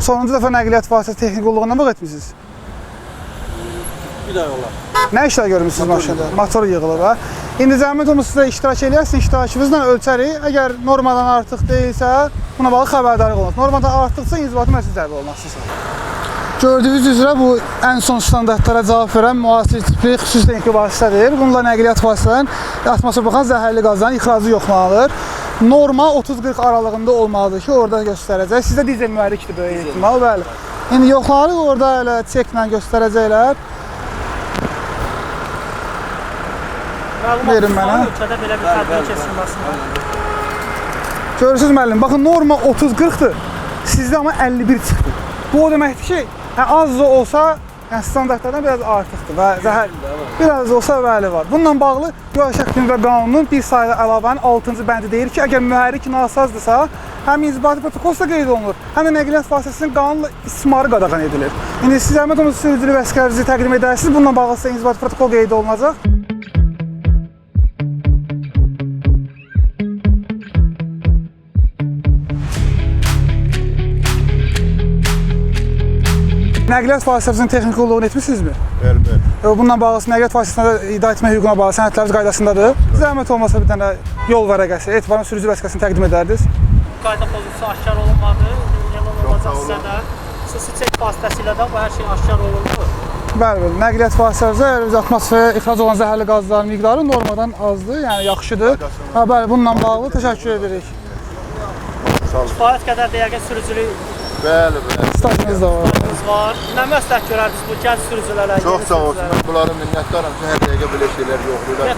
sonuncu dəfə nəqliyyat vasitəsi texniki qulluğuna mı etmisiniz? Bir daha olar. Nə işlər görmüsünüz maşında? Motor yığılıb, hə? İndi zəhmət olmasa sizə iştirak eləyərsin, iştirakımızla ölçərik. Əgər normadan artıq deyilsə, buna bağlı xəbərdarlıq olunur. Normadan artıqsa inzibati məsuliyyət cəlb olunasınız. Gördüyünüz üzrə bu ən son standartlara cavab verən müasir tipli xüsusi texniki vasitədir. Bununla nəqliyyat vasitələrinin atmosferə baxan zəhərli qazların ixracı yoxlanılır. Norma 30-40 aralığında olmalıdır ki, orada göstərəcək. Sizdə dizel mühərrikdir böyük ehtimal, bəli. İndi yoxlanırıq, orada elə çeklə göstərəcəklər. Verin mənə. Ölkədə belə bir tədbirin keçirilməsində. Görürsünüz müəllim, baxın norma 30-40'dır. Sizdə amma 51 çıxdı. Bu o deməkdir ki, az da olsa standartlardan biraz artıqdır və zəhər biraz da olsa bəli var. Bununla bağlı yol şəklinin və qanunun bir sayda əlavənin 6-cı bəndi deyir ki, əgər mühərrik nasazdırsa, həm inzibati protokolda qeyd olunur, həm də nəqliyyat vasitəsinin qanunla istismarı qadağan edilir. İndi siz zəhmət olmasa sürücülük vəsiqənizi təqdim edərsiniz, bununla bağlı sizə inzibati protokol qeyd olunacaq. Nəqliyyat vasitəsinin texniki qulluğunu etmisinizmi? Bəli. Bununla bağlı nəqliyyat vasitəsində idarə etmə hüququna bağlı sənədləriniz qaydasındadır. Zəhmət olmasa bir dənə yol vərəqəsi, etibarən sürücü vəsiqəsini təqdim edərdiniz. Qayda pozuntusu aşkar olunmadı, elan olacaq sizə də. Xüsusi çek vasitəsilə də bu hər şey aşkar olundu. Bəli, nəqliyyat vasitələrində atmosferə ixrac olan zəhərli qazların miqdarı normadan azdır, yəni yaxşıdır. Bəli, bununla bağlı təşəkkür edirik. Kifayət qədər də yəqin sürücülük Bəli. Stajınız da var. Nə məsləhət görərdiniz bu gənc sürücülərə? Çox sağ olsun. Mən bunlara minnətdaram ki, hər dəqiqə belə şeylər yoxlayırlar.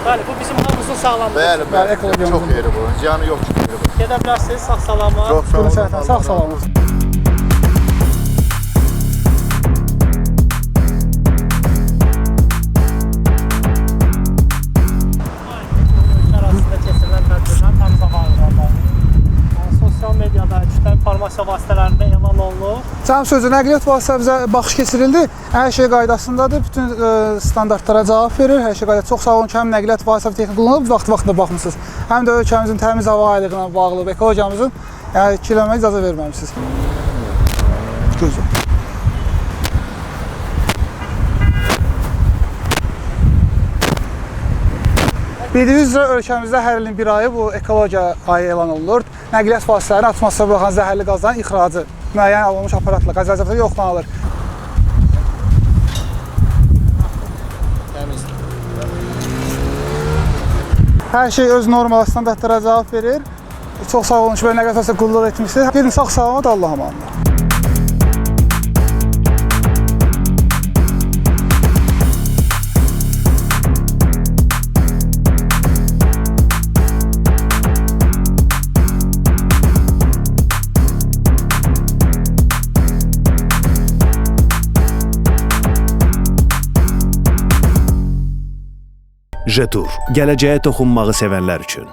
Bəli, bu bizim hamımızın sağlamlığı. Bəli. Çox yeri bu. Ziyanı yox ki. Gedə bilərsiniz, sağ-salamat. Çox sağ olun. Sağ-salamat. Ərazisində keçirilən tədbirlər təmiz hava ayırlardır. Sosial mediada, digital informasiya vasitələrində elan olunur. Cənab sözü, nəqliyyat vasitəmizə baxış keçirildi. Hər şey qaydasındadır, bütün standartlara cavab verir. Hər şey qaydasındadır. Çox sağ olun ki, həm nəqliyyat vasitəsi texniki qullanılıb, vaxt-vaxtında baxmısınız. Həm də ölkəmizin təmiz hava aylığına bağlı, ekologiyamızın kirlənməyə icazə verməmişsiniz. Gözüm. Bildiyiniz üzrə ölkəmizdə hər ilin bir ayı bu ekologiya ayı elan olunur. Nəqliyyat vasitələrinin atmosferə buraxan zəhərli qazların ixracı müəyyən alınmış aparatla, qaz rezervatda yoxlanılır. Hər şey öz normal standartlara cavab verir. Çox sağ olun ki, belə nəqliyyat vasitəsi qulluq etmişsiniz. Gedin sağ-salamat, Allah'a emanet. Jetur, gələcəyə toxunmağı sevənlər üçün.